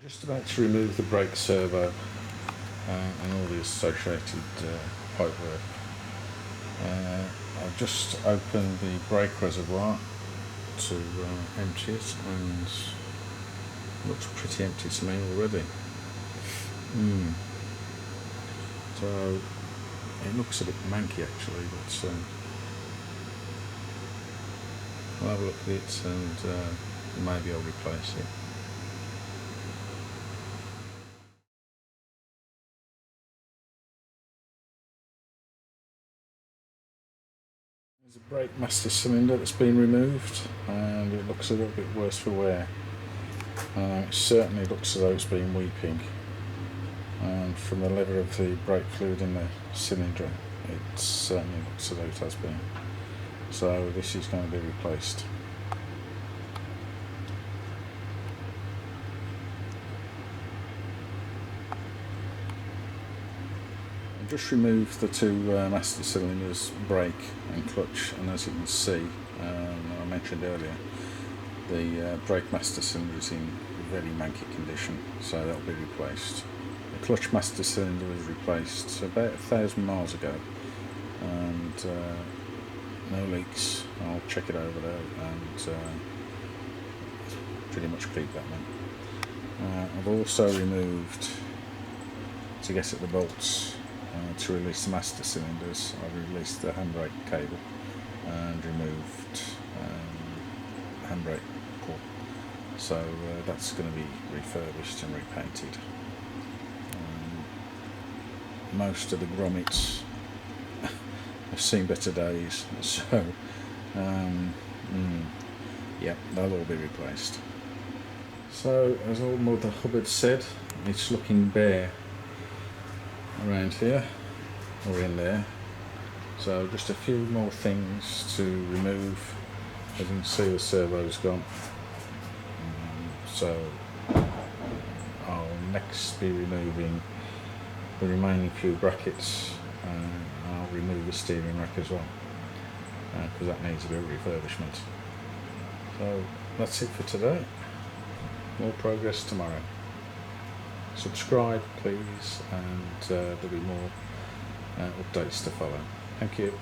Just about to remove the brake servo and all the associated pipework. I've just opened the brake reservoir to empty it, and it looks pretty empty to me already. So it looks a bit manky actually, but I'll have a look at it and maybe I'll replace it. There's a brake master cylinder that's been removed, and it looks a little bit worse for wear. It certainly looks as though it's been weeping, and from the level of the brake fluid in the cylinder, it certainly looks as though it has been. So this is going to be replaced. Just removed the two master cylinders, brake and clutch, and as you can see, I mentioned earlier, the brake master cylinder is in very manky condition, so that'll be replaced. The clutch master cylinder was replaced about 1,000 miles ago, and no leaks. I'll check it over there, and pretty much keep that one. I've also removed, to get at the bolts, to release the master cylinders, I've released the handbrake cable and removed handbrake pull. So that's going to be refurbished and repainted. Most of the grommets have seen better days, so yeah, they'll all be replaced. So as old Mother Hubbard said, it's looking bare around here or in there, so just a few more things to remove. As you can see, the servo's gone, so I'll next be removing the remaining few brackets, and I'll remove the steering rack as well, because that needs a bit of refurbishment. So that's it for today. More progress tomorrow. Subscribe please, and there'll be more updates to follow. Thank you.